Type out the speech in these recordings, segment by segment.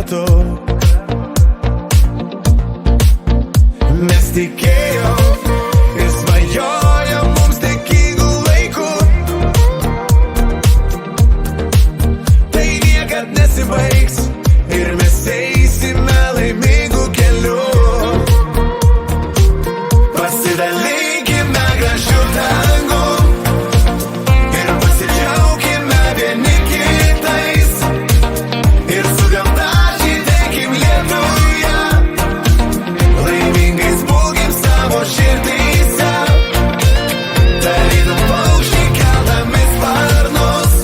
kartu. Mes tikėjom ir svajojom mums dėkingų laikų. Tai niekad nesibaigs ir mes eisime laimingų kelių. Pasidalinkime gražiu dangum ir pasidžiaukime vieni kitais. Ir su gamta žydėkim Lietuvoje, laimingais būkim savo širdyse. Tarytum paukščiai keldami sparnus,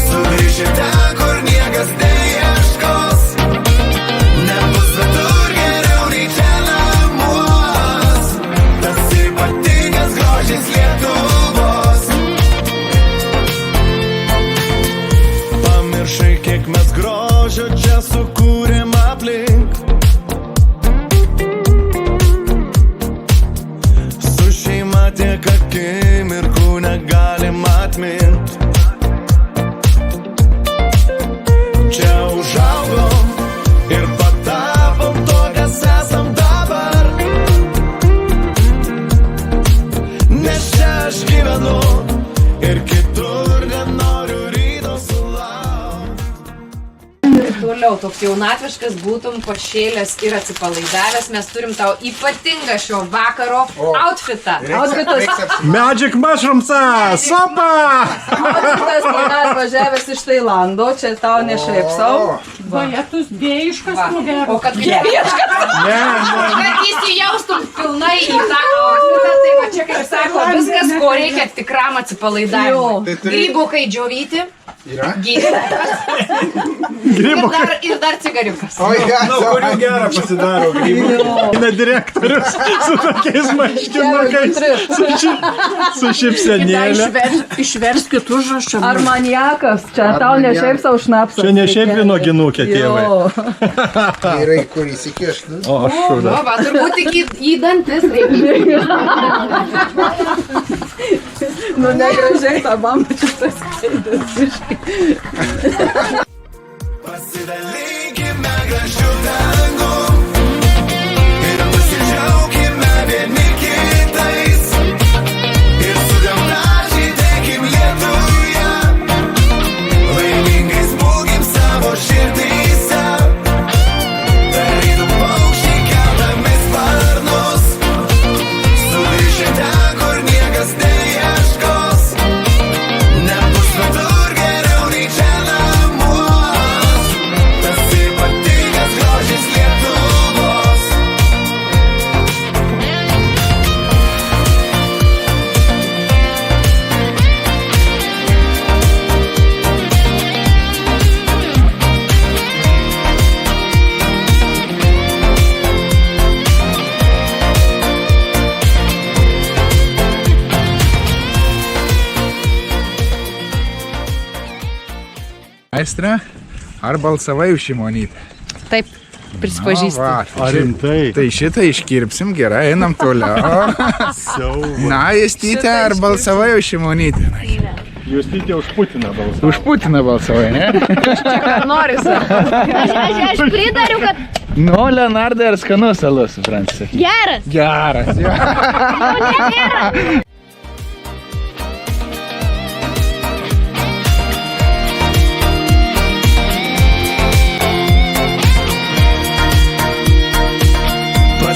sugrįšim ten, kur niekas neieškos. Nebus svetur geriau nei čia namuos. Tas ypatingas grožis Lietuvos. Pamiršai, kiek mes grožio čia sukūrėm aplink. Su šeima tiek akimirkų negalim atmint. Čia užaugom ir patapom to, kas esam dabar. Nes čia aš gyvenu ir kitur nenoriu ryto sulaukti. Toliau, toks jaunatviškas būtum, pašėlęs ir atsipalaidavęs. Mes turim tau ypatingą šio vakaro outfitą. Outfitas Magic Mushrooms, sopa! atvažiavęs iš Tailando, čia tau ne šiaip sau. Vajetus dėjiškas, Va. ko gero. O kad dieviškas, kad įsijaustum pilnai į tą outfitą, tai va čia kaip sako, viskas, ko reikia tikram atsipalaidavimui. Grybukai džiovyti. Gydytas. Ir dar cigariukas. Nuo kurių gerą pasidaro grybų. Ne direktorius su tokiais marškinukais, su šypsenėlė. Išverskit užrašą. Ar maniakas? Čia tau ne šiaip savo šnapsas. Čia ne šiaip vynoginukė, tėvai. Vyrai, kur įsikeš, nu? O, šūda. Va, turbūt tik į dantis reikia. Nu negražiai tą bambą čia tas kėdės. Pasidalinkime gražiu dangum ir pasidžiaukime vieni kitais. Ir su gamta žydėkim Lietuvoje, laimingais būkim savo širdyse. Tarytum paukščiai keldami sparnus, sugrįšim ten, kur niekas neieškos. Nebus svetur geriau nei čia namuos. Tas ypatingas grožis Lietuvos. Aistra, ar balsavai už Šimonytę? Taip, prisipažįstu. Ar rimtai? Tai šitą iškirpsim, gerai, einam toliau. Na, Justytė, ar balsavai už Šimonytę? Justytė už Putiną balsavo. Už Putiną balsavai, ne? Norisi. Aš pritariu, kad Nu, Leonardai, ar skanus alus, supranti, sakai? geras. Geras, jo.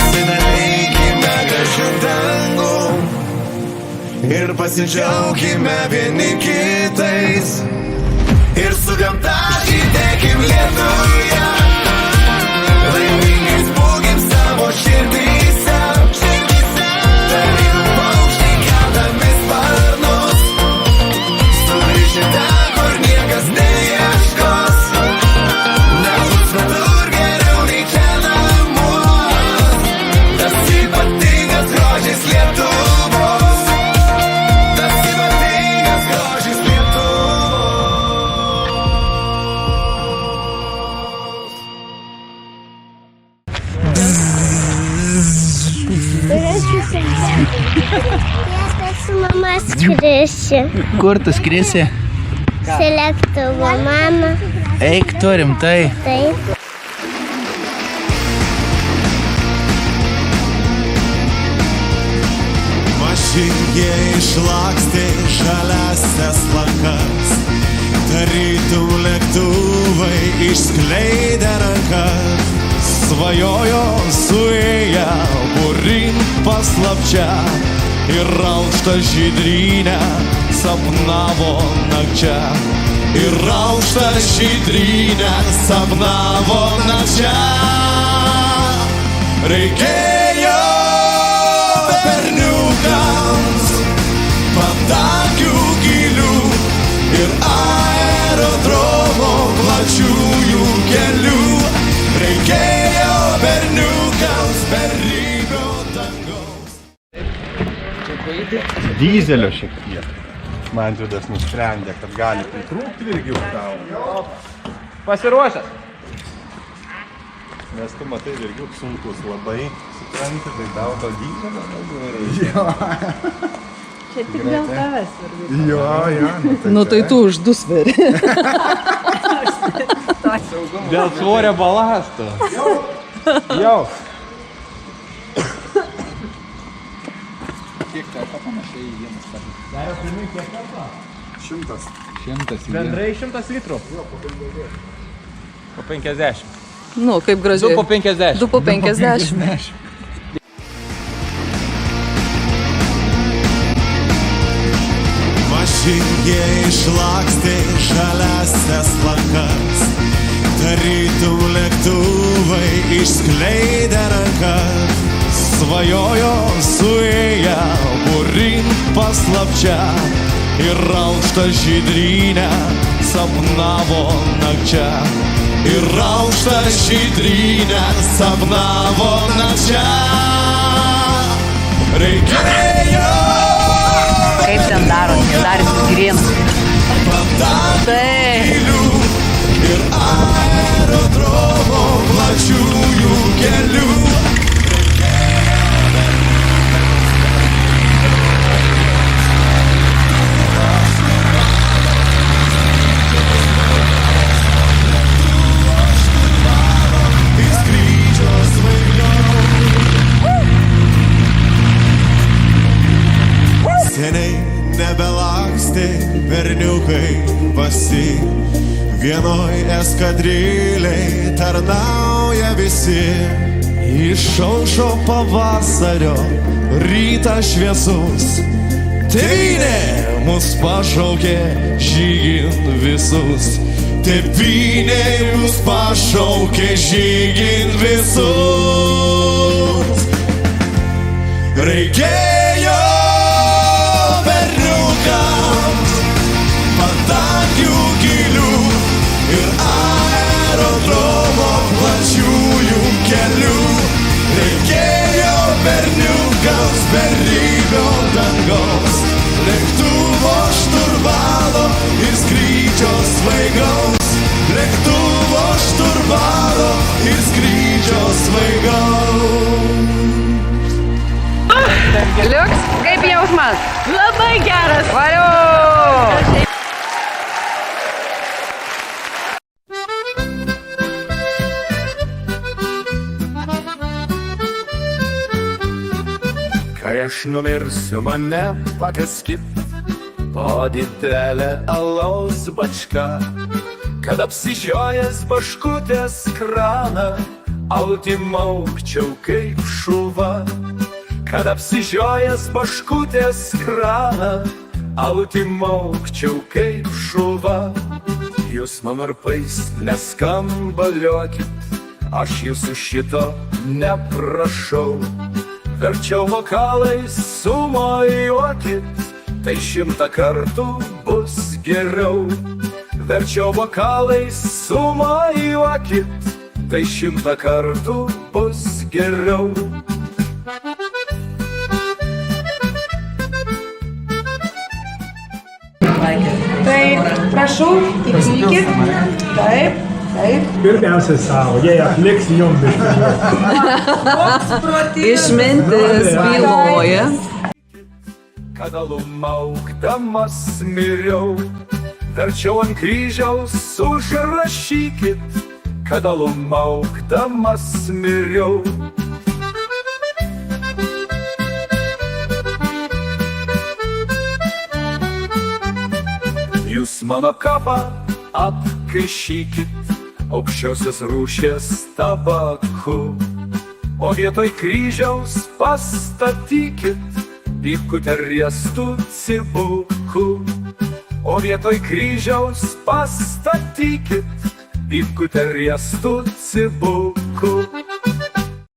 Pasidalinkime gražiu dangum ir pasidžiaukime vieni kitais. Ir su gamta žydėkim Lietuvoje, laimingais būkim savo širdyse. Tarytum paukščiai keldami sparnus, sugrįšim ten, kur niekas neieškos. Nebus svetur geriau nei čia namuos. Tas ypatingas grožis Lietuvos. Tas ypatingas grožis Su mama skrisiu. Kur tu skrisi? Su lėktuvu, mama. Eik tu rimtai. Taip. Mažyje išlakstė žaliasias lankas, tarytum lėktuvai išskleidę rankas, svajojo suėję būrin paslapčia ir aukštą žydrynę sapnavo nakčia. Ir aukštą žydrynę sapnavo nakčia. Reikėjo berniukams patakių gilių ir aerodromo plačiųjų kelių. Reikėjo berniukams beribio dangaus. Dyzelio šiek tiek. Mantvydas nusprendė, kad gali pritrūkti irgi tau. Pasiruošęs. Nes tu matai irgi sunkus labai. Supranti, tai tau to dyzelio daugiau reikia. Čia tik dėl tavęs. Jo. Nu tai tu už du sveri. Dėl svorio balasto. Jau. Kiek teko panašiai į vienas kartas? Dar pirmai kiek teko? 100. 100. Bendrai 100 litrų? Jo, po 50. Nu, kaip gražiai. 2 po 50. 2 po 50. Mažyje išlakstė žaliasias lankas, tarytum lėktuvai išskleidę rankas, svajojo suėję būrin paslapčia ir aukštą žydrynę sapnavo nakčia. Ir aukštą žydrynę sapnavo nakčia. Reikėjo Kaip ten darot, dar grins. gilių ir aerodromo plačiųjų kelių. Seniai nebelakstė berniukai pasi, vienoj eskadriliai tarnauja visi. Išaušo pavasario rytas šviesus, tėvynė mus pašaukė žygin visus. Tėvynė mus pašaukė žygin visus. Reikėjo berniukams patakių gilių ir aerodromo plačiųjų kelių. Reikėjo berniukams beribio dangaus, lėktuvo šturvalo ir skrydžio svaigaus. Lėktuvo šturvalo ir skrydžio svaigaus. Liuks, kaip jausmas? Labai geras. Valiu! Kai aš numirsiu, mane pakaskit po didelę alaus bačką, kad apsižiojęs baškutės kraną auti maukčiau kaip šuva. Kad apsižiojęs baškutės kraną auti maukčiau kaip šuva. Jūs man varpais neskambaliuokit, aš jūsų šito neprašau. Verčiau vokalais sumojuokit, tai 100 kartų bus geriau. Verčiau vokalais sumojuokit, tai 100 kartų bus geriau. Tai prašau, įpykit. Taip, taip. Pirmiausia savo, jei atliks jums Išmintis byloja. Kad alum augdamas miriau, Verčiau ant kryžiaus užrašykit, kada laukdamas miriau. Jūs mano kapą apkaišykit aukščiausios rūšies tabaku, o vietoj kryžiaus pastatykit pypkutę riestų cibuku. O vietoj kryžiaus pastatykit pypkutę riestų cibuku.